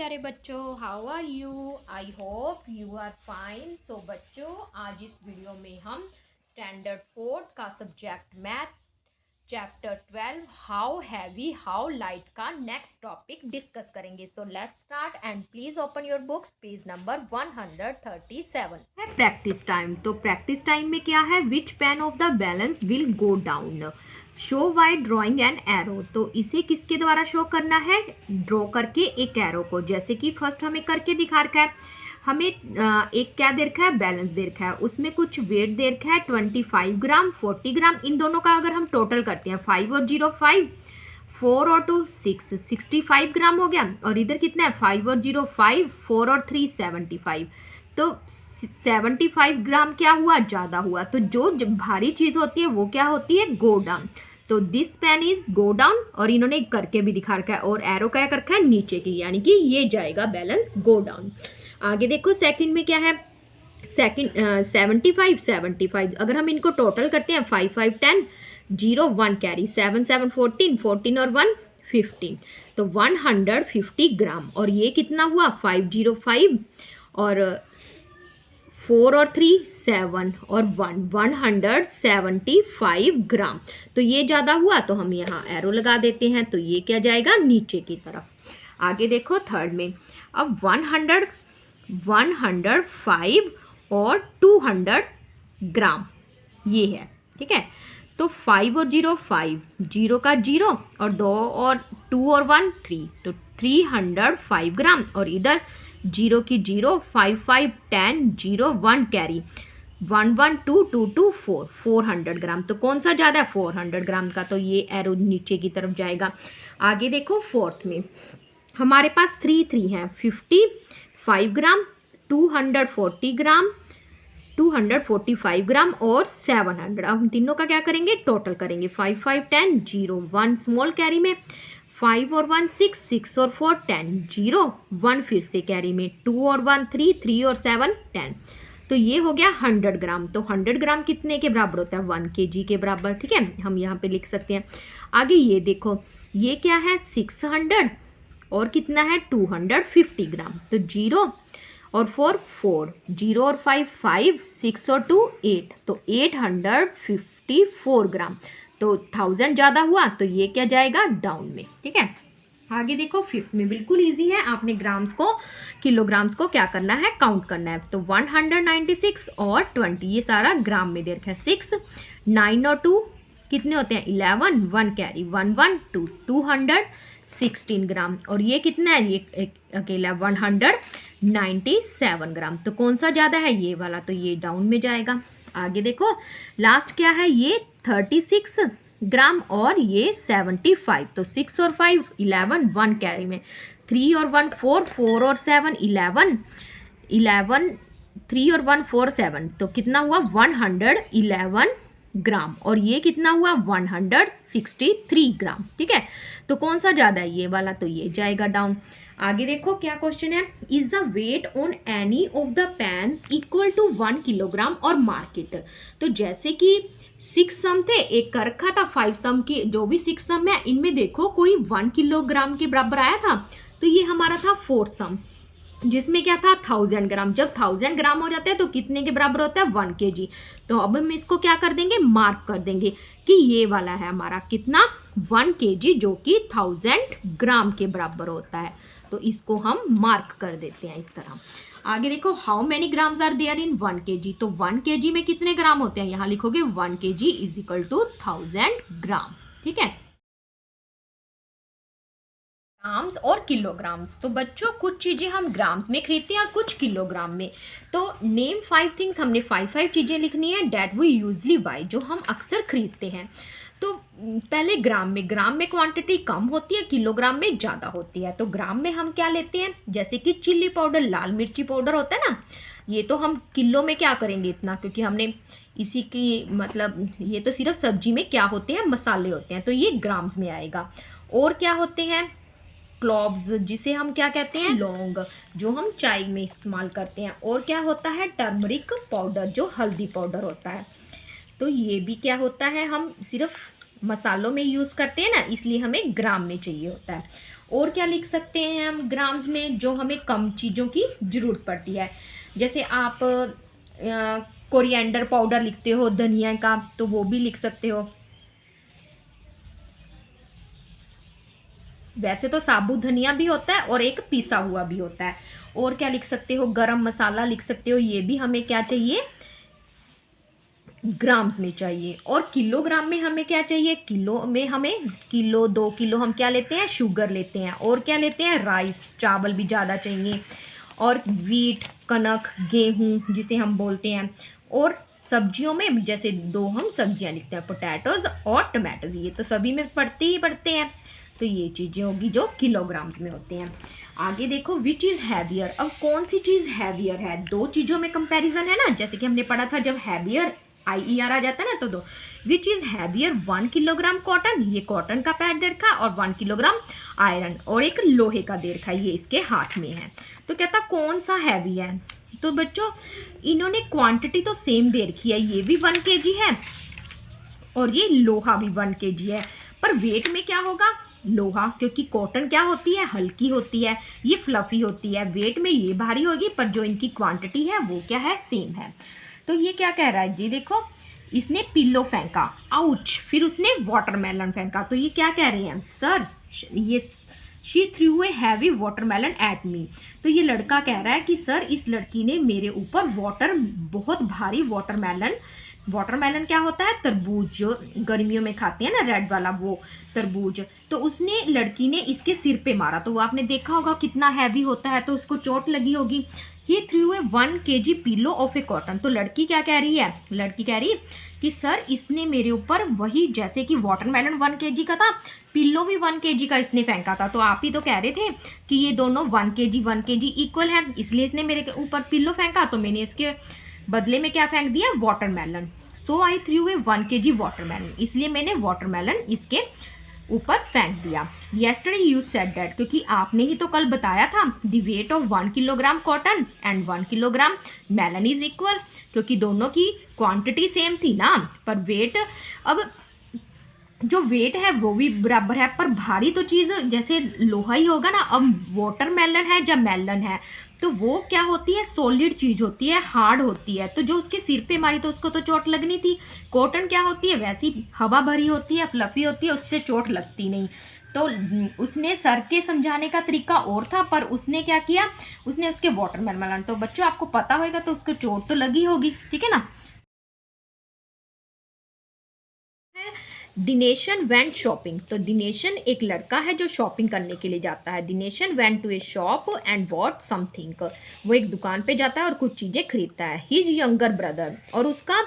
प्यारे बच्चों, how are you? I hope you are fine. So बच्चों, आज इस वीडियो में हम स्टैंडर्ड 4 का subject math chapter 12 how heavy how light का नेक्स्ट टॉपिक डिस्कस करेंगे। So let's start and please open your books, page number 137 है practice time. तो प्रैक्टिस टाइम में क्या है, which pan of the balance will go down, show by drawing an arrow. तो इसे किसके द्वारा शो करना है, ड्रॉ करके एक एरो को। जैसे कि फर्स्ट हमें करके दिखा रखा है, हमें एक क्या दे रखा है, बैलेंस दे रखा है, उसमें कुछ वेट दे रखा है 25 ग्राम 40 ग्राम। इन दोनों का अगर हम टोटल करते हैं 5 और 0 5, 4 और 2 6, 65 ग्राम हो गया। और इधर कितना है, 5 और 0 5, 4 और 3 75। तो 75 ग्राम क्या हुआ, ज़्यादा हुआ। तो जो भारी चीज़ होती है वो क्या होती है, गो डाउन। तो this pain is go down, और इन्होंने करके भी दिखा रखा है, और एरो क्या कर रखा है, नीचे की, यानी कि ये जाएगा बैलेंस गो डाउन। आगे देखो सेकंड में क्या है, सेकंड 75 अगर हम इनको टोटल करते हैं 5 5 10, 0 1 कैरी, 7 7 14, 14 और 1 15, तो 150 ग्राम। और ये कितना हुआ, 5 0 5 और 4 और 3 7 और 1 175 ग्राम। तो ये ज़्यादा हुआ, तो हम यहाँ एरो लगा देते हैं, तो ये क्या जाएगा, नीचे की तरफ। आगे देखो थर्ड में, अब 100 105 और 200 ग्राम ये है, ठीक है। तो 5 और 0 5, 0 का 0 और 2 और 2 और 1 3, तो 305 ग्राम। और इधर 0 की 0 5 5 10 0 1 कैरी, 1 1 2 2 2 4 400 ग्राम। तो कौन सा ज़्यादा है, 400 ग्राम का, तो ये एरो नीचे की तरफ जाएगा। आगे देखो फोर्थ में हमारे पास 3 3 है, 55 ग्राम 240 ग्राम 245 ग्राम और 700। अब हम तीनों का क्या करेंगे, टोटल करेंगे। 5 5 10 0 1 स्मॉल कैरी में, 5 और 1 6 6 और 4 10 0 1 फिर से कैरी में, 2 और 1 3 3 और 7 10। तो ये हो गया 100 ग्राम। तो 100 ग्राम कितने के बराबर होता है, 1 kg के बराबर, ठीक है, हम यहाँ पे लिख सकते हैं। आगे ये देखो, ये क्या है 600 और कितना है 250 ग्राम। तो 0 और 4 4, 0 और 5 5, 6 और 2 8, तो 854 ग्राम। तो 1000 ज़्यादा हुआ, तो ये क्या जाएगा, डाउन में, ठीक है। आगे देखो फिफ्थ में बिल्कुल इजी है, आपने ग्राम्स को किलोग्राम्स को क्या करना है, काउंट करना है। तो 196 और 20, ये सारा ग्राम में दे रखा है। 6 9 और 2 कितने होते हैं, 11 1 कैरी, 1 1 2 216 ग्राम। और ये कितना है, ये अकेला 197 ग्राम। तो कौन सा ज़्यादा है, ये वाला, तो ये डाउन में जाएगा। आगे देखो लास्ट क्या है, ये 36 ग्राम और ये 75। तो 6 और 5 11 1 कैरी में, 3 और 1 4 4 और 7 11 11 3 और 1 4 7, तो कितना हुआ 111 ग्राम। और ये कितना हुआ 163 ग्राम, ठीक है। तो कौन सा ज़्यादा है, ये वाला, तो ये जाएगा डाउन। आगे देखो क्या क्वेश्चन है, is the weight on any of the pans equal to 1 kilogram और मार्केट। तो जैसे कि 6 सम थे, एक कर रखा था 5 सम की, जो भी 6 सम है इनमें देखो कोई 1 किलोग्राम के बराबर आया था। तो ये हमारा था 4th सम, जिसमें क्या था 1000 ग्राम। जब 1000 ग्राम हो जाते हैं तो कितने के बराबर होता है, 1 kg। तो अब हम इसको क्या कर देंगे, मार्क कर देंगे कि ये वाला है हमारा कितना, 1 kg, जो कि 1000 ग्राम के बराबर होता है। तो इसको हम मार्क कर देते हैं इस तरह। आगे देखो, how many grams are there in 1 kg। तो 1 kg में कितने ग्राम होते हैं, यहाँ लिखोगे 1 kg इज इक्वल टू 1000 ग्राम, ठीक है। ग्राम्स और किलोग्राम्स, तो बच्चों कुछ चीज़ें हम ग्राम्स में खरीदते हैं और कुछ किलोग्राम में। तो नेम 5 थिंग्स, हमने 5 चीज़ें लिखनी है डैट वी यूजली बाय, जो हम अक्सर खरीदते हैं। तो पहले ग्राम में क्वांटिटी कम होती है, किलोग्राम में ज़्यादा होती है। तो ग्राम में हम क्या लेते हैं, जैसे कि चिल्ली पाउडर, लाल मिर्ची पाउडर होता है ना, ये तो हम किलो में क्या करेंगे इतना, क्योंकि हमने इसी की मतलब ये तो सिर्फ सब्जी में क्या होते हैं, मसाले होते हैं, तो ये ग्राम्स में आएगा। और क्या होते हैं, क्लोव्स, जिसे हम क्या कहते हैं, लौंग, जो हम चाय में इस्तेमाल करते हैं। और क्या होता है, टर्मरिक पाउडर, जो हल्दी पाउडर होता है। तो ये भी क्या होता है, हम सिर्फ मसालों में यूज़ करते हैं ना, इसलिए हमें ग्राम में चाहिए होता है। और क्या लिख सकते हैं हम ग्राम्स में, जो हमें कम चीज़ों की ज़रूरत पड़ती है। जैसे आप कोरिएंडर पाउडर लिखते हो धनिया का, तो वो भी लिख सकते हो। वैसे तो साबुत धनिया भी होता है और एक पिसा हुआ भी होता है। और क्या लिख सकते हो, गरम मसाला लिख सकते हो। ये भी हमें क्या चाहिए, ग्राम्स में चाहिए। और किलोग्राम में हमें क्या चाहिए, किलो में हमें किलो 2 किलो हम क्या लेते हैं, शुगर लेते हैं। और क्या लेते हैं, राइस, चावल भी ज़्यादा चाहिए। और वीट, कनक, गेहूँ जिसे हम बोलते हैं। और सब्जियों में जैसे 2 हम सब्जियां लिखते हैं, पोटैटोज और टमाटोज, ये तो सभी में पड़ते ही पड़ते हैं। तो ये चीज़ें होगी जो किलोग्राम्स में होते हैं। आगे देखो, विच इज़ हैवियर। अब कौन सी चीज़ हैवियर है, 2 चीज़ों में कंपैरिजन है ना, जैसे कि हमने पढ़ा था जब हैवियर IER आ जाता है ना, तो 2। Which is heavier, 1 kilogram cotton, ये कॉटन का पैड दे रखा, और 1 किलोग्राम आयरन, और एक लोहे का दे रखा, ये इसके हाथ में है। तो कहता कौन सा हैवी है। तो बच्चों इन्होंने क्वांटिटी तो सेम दे रखी है, ये भी 1 kg है और ये लोहा भी 1 kg है, पर वेट में क्या होगा, लोहा, क्योंकि कॉटन क्या होती है, हल्की होती है, ये फ्लफी होती है। वेट में ये भारी होगी, पर जो इनकी क्वांटिटी है वो क्या है, सेम है। तो ये क्या कह रहा है जी, देखो इसने पिल्लो फेंका, आउच, फिर उसने वाटरमेलन फेंका। तो ये क्या कह रहे हैं, सर ये she through a heavy watermelon at me. तो ये लड़का कह रहा है कि सर इस लड़की ने मेरे ऊपर बहुत भारी वाटरमेलन क्या होता है, तरबूज, जो गर्मियों में खाते हैं ना, रेड वाला वो तरबूज। तो उसने, लड़की ने इसके सिर पे मारा, तो वो आपने देखा होगा कितना हैवी होता है, तो उसको चोट लगी होगी। He threw a 1 kg pillow of a cotton. तो लड़की क्या कह रही है, लड़की कह रही है कि सर इसने मेरे ऊपर वही, जैसे कि वाटरमेलन 1 kg का था, पिल्लो भी 1 kg का इसने फेंका था। तो आप ही तो कह रहे थे कि ये दोनों 1 kg इक्वल है, इसलिए इसने मेरे ऊपर पिल्लो फेंका, तो मैंने इसके बदले में क्या फेंक दिया, watermelon. So I through a 1 kg watermelon, इसलिए मैंने वाटरमेलन इसके ऊपर फेंक दिया। येस्टरडे यू सेड दैट, क्योंकि आपने ही तो कल बताया था, the weight of 1 kilogram cotton and 1 kilogram melon is equal, क्योंकि दोनों की क्वांटिटी सेम थी ना, पर वेट, अब जो वेट है वो भी बराबर है, पर भारी तो चीज़ जैसे लोहा ही होगा ना। अब वाटरमेलन है या मेलन है, तो वो क्या होती है, सॉलिड चीज़ होती है, हार्ड होती है। तो जो उसके सिर पे मारी तो उसको तो चोट लगनी थी। कॉटन क्या होती है, वैसी हवा भरी होती है, फ्लफी होती है, उससे चोट लगती नहीं। तो उसने सर के समझाने का तरीका और था, पर उसने क्या किया, उसने उसके वाटरमेलन। तो बच्चों आपको पता होगा तो उसको चोट तो लगी होगी, ठीक है ना। Dineshan went shopping. तो दिनेशन एक लड़का है जो शॉपिंग करने के लिए जाता है। Dineshan went to a shop and bought something. वो एक दुकान पे जाता है और कुछ चीज़ें खरीदता है। हिज यंगर ब्रदर, और उसका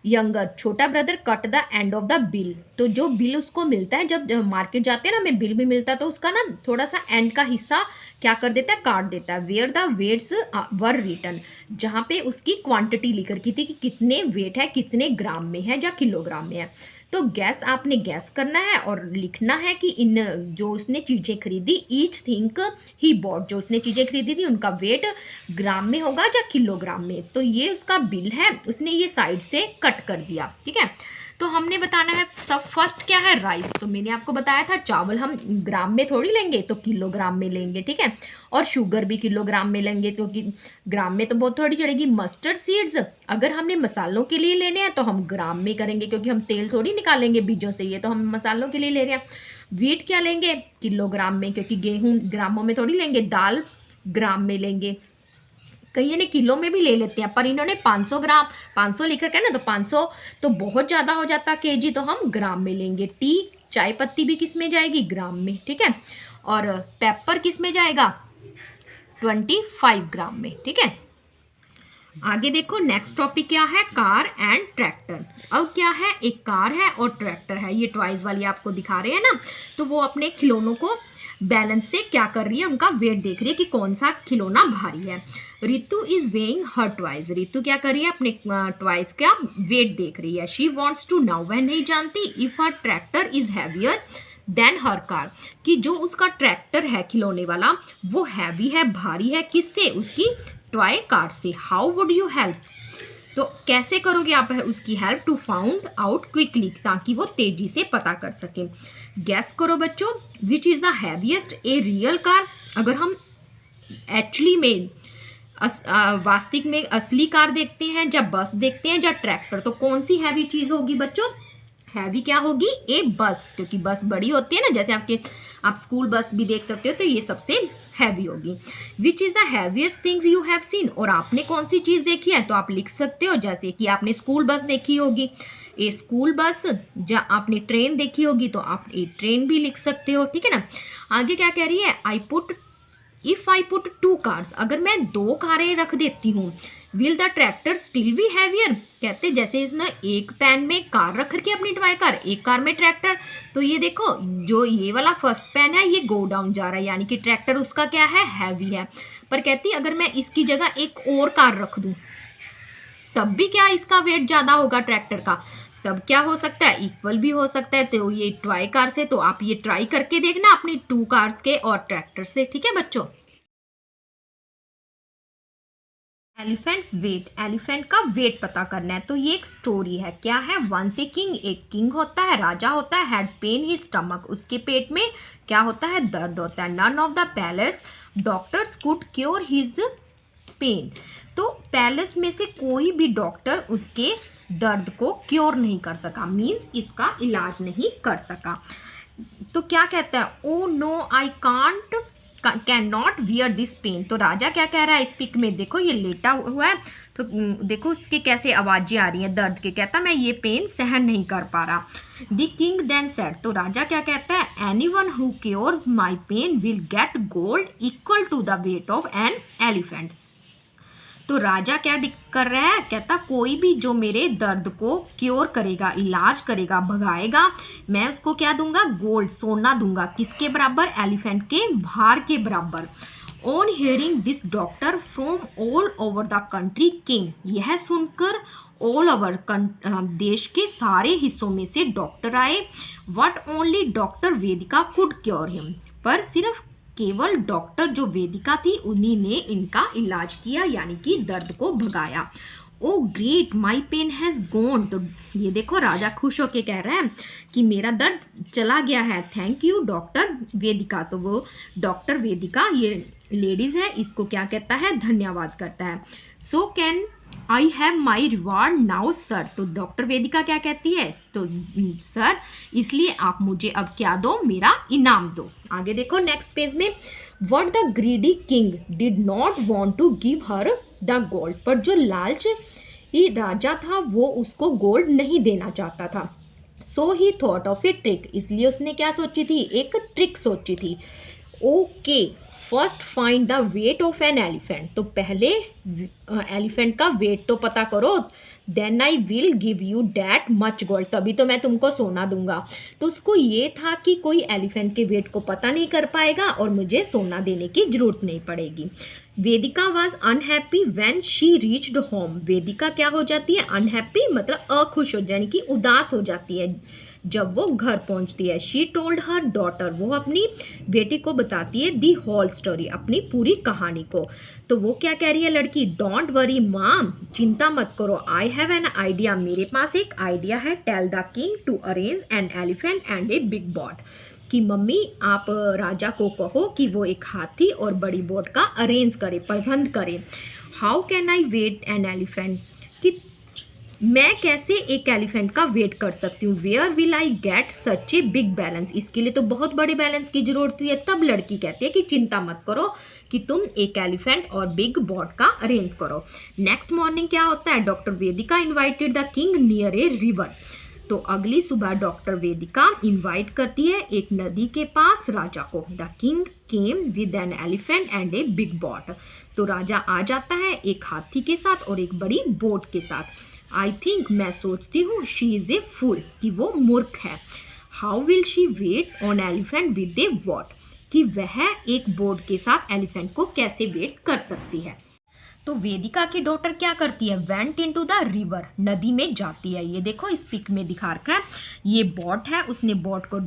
यंगर छोटा brother cut the end of the bill. तो जो बिल उसको मिलता है, जब मार्केट जाते हैं ना, हमें बिल भी मिलता है, तो उसका ना थोड़ा सा एंड का हिस्सा क्या कर देता है, काट देता है। Where the weights were written, जहाँ पे उसकी क्वांटिटी लिख रखी थी कि कितने वेट है, कितने ग्राम में है या किलोग्राम में है। तो गैस, आपने गैस करना है और लिखना है कि इन जो उसने चीज़ें खरीदी, ईच थिंक ही बॉट, जो उसने चीज़ें खरीदी थी उनका वेट ग्राम में होगा या किलोग्राम में। तो ये उसका बिल है, उसने ये साइड से कट कर दिया, ठीक है। तो हमने बताना है सब, फर्स्ट क्या है, राइस। तो मैंने आपको बताया था चावल हम ग्राम में थोड़ी लेंगे, तो किलोग्राम में लेंगे, ठीक है। और शुगर भी किलोग्राम में लेंगे, क्योंकि ग्राम में तो बहुत थोड़ी चढ़ेगी। मस्टर्ड सीड्स अगर हमने मसालों के लिए लेने हैं तो हम ग्राम में करेंगे, क्योंकि हम तेल थोड़ी निकालेंगे बीजों से, ये तो हम मसालों के लिए ले रहे हैं। वीट क्या लेंगे, किलोग्राम में, क्योंकि गेहूँ ग्रामों में थोड़ी लेंगे। दाल ग्राम में लेंगे, कई ने किलो में भी ले लेते हैं, पर इन्होंने 500 ग्राम 500 लिख रखा है ना, तो 500 तो बहुत ज़्यादा हो जाता केजी, तो हम ग्राम में लेंगे। टी, चाय पत्ती भी किस में जाएगी, ग्राम में, ठीक है। और पेपर किस में जाएगा, 25 ग्राम में, ठीक है। आगे देखो, नेक्स्ट टॉपिक क्या है, कार एंड ट्रैक्टर। अब क्या है, एक कार है और ट्रैक्टर है, ये टॉयज वाली आपको दिखा रहे हैं ना। तो वो अपने खिलौनों को बैलेंस से क्या कर रही है, उनका वेट देख रही है कि कौन सा खिलौना भारी है। Ritu is weighing her toys. Ritu क्या कर रही है, अपने टॉयज का वेट देख रही है। शी वॉन्ट्स टू नाउ, वह नहीं जानती, if her tractor is heavier than her car, कि जो उसका ट्रैक्टर है खिलौने वाला वो हैवी है, भारी है, किससे, उसकी टॉय कार से। हाउ वुड यू हेल्प, तो कैसे करोगे आप उसकी help? To found out quickly, ताकि वो तेजी से पता कर सके। गैस करो बच्चों, which is the heaviest, a real car? अगर हम एक्चुअली में वास्तविक में असली कार देखते हैं, जब बस देखते हैं, जब ट्रैक्टर, तो कौन सी हैवी चीज़ होगी बच्चों? हैवी क्या होगी? ए बस, क्योंकि बस बड़ी होती है ना, जैसे आप स्कूल बस भी देख सकते हो, तो ये सबसे हैवी होगी। Which is the heaviest things you have seen, और आपने कौन सी चीज़ देखी है? तो आप लिख सकते हो, जैसे कि आपने स्कूल बस देखी होगी, ए स्कूल बस, जहाँ आपने ट्रेन देखी होगी तो आप ए ट्रेन भी लिख सकते हो, ठीक है ना। आगे क्या कह रही है? इफ आई पुट 2 कार्स, अगर मैं 2 कारें रख देती हूँ, will the tractor still be heavier? कहते जैसे इसने एक पैन में कार रख के अपनी टॉय कार, एक कार में ट्रैक्टर, तो ये देखो जो ये वाला फर्स्ट पैन है ये गो डाउन जा रहा है, यानी कि ट्रैक्टर उसका क्या है? हैवी है। पर कहती अगर मैं इसकी जगह एक और कार रख दूँ तब भी क्या इसका वेट ज़्यादा होगा ट्रैक्टर का? तब क्या हो सकता है? इक्वल भी हो सकता है। तो ये टॉय कार से, तो आप ये ट्राई करके देखना अपनी 2 कार्स के और ट्रैक्टर से, ठीक है बच्चों। एलिफेंट्स वेट, एलिफेंट का वेट पता करना है। तो ये एक स्टोरी है, क्या है? वंस ए किंग, एक किंग होता है, राजा होता है, हैड पेन हिज स्टमक, उसके पेट में क्या होता है? दर्द होता है। None of the palace doctors could cure his pain, तो पैलेस में से कोई भी डॉक्टर उसके दर्द को क्योर नहीं कर सका, मीन्स इसका इलाज नहीं कर सका। तो क्या कहता है? Oh no I can't can not wear this pain, तो राजा क्या कह रहा है इस पिक में? देखो ये लेटा हुआ है, तो देखो उसके कैसे आवाज़ें आ रही हैं दर्द के, कहता मैं ये पेन सहन नहीं कर पा रहा। द किंग देन सेड, तो राजा क्या कहता है? Anyone who cures my pain will get gold equal to the weight of an elephant. तो राजा क्या कर रहा है? कहता कोई भी जो मेरे दर्द को क्योर करेगा, इलाज करेगा, भगाएगा, मैं उसको क्या दूंगा? गोल्ड, सोना दूंगा। किसके बराबर? एलिफेंट के भार के बराबर। On hearing this doctor from all over the country king, यह सुनकर ऑल ओवर देश के सारे हिस्सों में से डॉक्टर आए। What only doctor Vedika could cure him, पर सिर्फ केवल डॉक्टर जो वेदिका थी उन्हीं ने इनका इलाज किया, यानी कि दर्द को भगाया। Oh great my pain has gone, तो ये देखो राजा खुश होके कह रहा है कि मेरा दर्द चला गया है, थैंक यू डॉक्टर वेदिका। तो वो डॉक्टर वेदिका ये लेडीज़ है, इसको क्या कहता है? धन्यवाद करता है। So can I have my reward now sir, तो डॉक्टर वेदिका क्या कहती है? तो सर इसलिए आप मुझे अब क्या दो? मेरा इनाम दो। आगे देखो नेक्स्ट पेज में, what the greedy king did not want to give her the gold, पर जो लालच ही राजा था वो उसको गोल्ड नहीं देना चाहता था। So he thought of a trick, इसलिए उसने क्या सोची थी? एक ट्रिक सोची थी। Okay first find the weight of an elephant, तो पहले एलिफेंट का वेट तो पता करो, then I will give you that much gold, तभी तो मैं तुमको सोना दूंगा। तो उसको ये था कि कोई एलिफेंट के वेट को पता नहीं कर पाएगा और मुझे सोना देने की जरूरत नहीं पड़ेगी। Vedika was unhappy when she reached home, Vedika क्या हो जाती है? अनहैप्पी मतलब अखुश हो, यानी कि उदास हो जाती है जब वो घर पहुंचती है। शी टोल्ड हर डॉटर, वो अपनी बेटी को बताती है दी होल स्टोरी, अपनी पूरी कहानी को। तो वो क्या कह रही है लड़की? डोंट वरी माम, चिंता मत करो, आई हैव एन आइडिया, मेरे पास एक आइडिया है। Tell the king to arrange an elephant and a big boat, कि मम्मी आप राजा को कहो कि वो एक हाथी और बड़ी बोट का अरेंज करे, प्रबंध करे। How can I weight an elephant, कि मैं कैसे एक एलिफेंट का वेट कर सकती हूँ। Where will I get such a big balance, इसके लिए तो बहुत बड़े बैलेंस की जरूरत है। तब लड़की कहती है कि चिंता मत करो कि तुम एक एलिफेंट और बिग बोट का अरेंज करो। नेक्स्ट मॉर्निंग क्या होता है? Doctor Vedika invited the king near a river, तो अगली सुबह डॉक्टर वेदिका इन्वाइट करती है एक नदी के पास राजा को। The king came with N elephant and a big boat, तो राजा आ जाता है एक हाथी के साथ और एक बड़ी बोट के साथ। आई थिंक, मैं सोचती हूँ, शी इज़ ए फूल, कि वो मूर्ख है। How will she weight on elephant with a boat, कि वह एक बोट के साथ एलिफेंट को कैसे वेट कर सकती है। तो वेदिका की डॉटर क्या करती है? वेंट इनटू द रिवर, नदी में जाती है। ये देखो इस पिक में दिखा रखा है, ये बोट है, उसने बोट को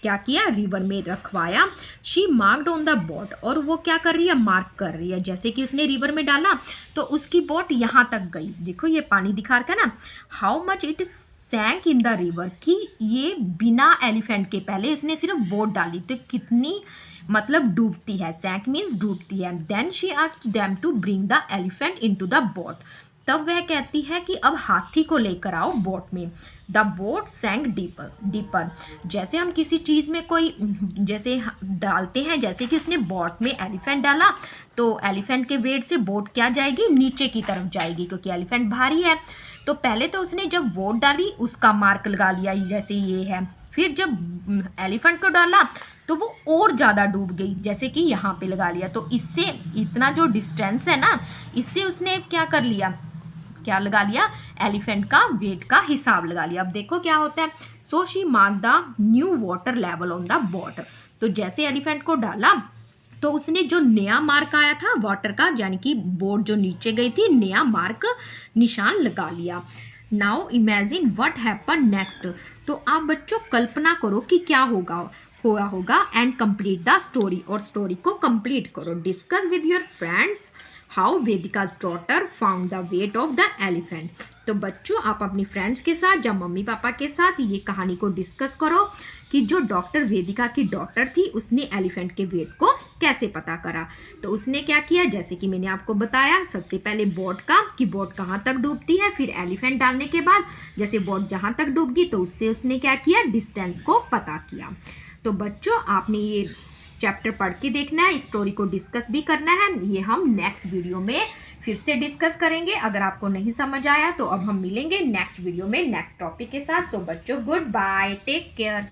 क्या किया, रिवर में रखवाया। She marked on the boat, और वो क्या कर रही है, मार्क कर रही है। जैसे कि उसने रिवर में डाला तो उसकी बोट यहाँ तक गई, देखो ये पानी दिखा रखा है ना। How much it sank in the river, कि ये बिना एलिफेंट के, पहले इसने सिर्फ बोट डाली तो कितनी मतलब डूबती है, सैंक मीन्स डूबती है। Then she asked them to bring the elephant into the boat, तब वह कहती है कि अब हाथी को लेकर आओ बोट में। द बोट सैंक डीपर डीपर, जैसे हम किसी चीज़ में कोई जैसे डालते हैं, जैसे कि उसने बोट में एलिफेंट डाला तो एलिफेंट के वेट से बोट क्या जाएगी, नीचे की तरफ जाएगी, क्योंकि एलिफेंट भारी है। तो पहले तो उसने जब बोट डाली उसका मार्क लगा लिया, जैसे ये है। फिर जब एलिफेंट को डाला तो वो और ज़्यादा डूब गई, जैसे कि यहाँ पे लगा लिया। तो इससे इतना जो डिस्टेंस है ना, इससे उसने क्या कर लिया, क्या लगा लिया, एलिफेंट का वेट का हिसाब लगा लिया। अब देखो क्या होता है। So she mark the new water level on the boat, तो जैसे एलिफेंट को डाला तो उसने जो नया मार्क आया था वाटर का, यानी कि बोट जो नीचे गई थी, नया मार्क निशान लगा लिया। Now imagine what happen next, तो आप बच्चों कल्पना करो कि क्या होगा एंड कंप्लीट द स्टोरी, और स्टोरी को कंप्लीट करो। Discuss with your friends how Vedika's daughter found the weight of the elephant, तो बच्चों आप अपनी फ्रेंड्स के साथ या मम्मी पापा के साथ ये कहानी को डिस्कस करो कि जो डॉक्टर वेदिका की डॉटर थी उसने एलिफेंट के वेट को कैसे पता करा। तो उसने क्या किया, जैसे कि मैंने आपको बताया, सबसे पहले बोट का, कि बोट कहाँ तक डूबती है, फिर एलिफेंट डालने के बाद जैसे बोट जहाँ तक डूब गई तो उससे उसने क्या किया, डिस्टेंस को पता किया। तो बच्चों आपने ये चैप्टर पढ़ के देखना है, स्टोरी को डिस्कस भी करना है। ये हम नेक्स्ट वीडियो में फिर से डिस्कस करेंगे। अगर आपको नहीं समझ आया तो अब हम मिलेंगे नेक्स्ट वीडियो में नेक्स्ट टॉपिक के साथ। सो बच्चों गुड बाय, टेक केयर।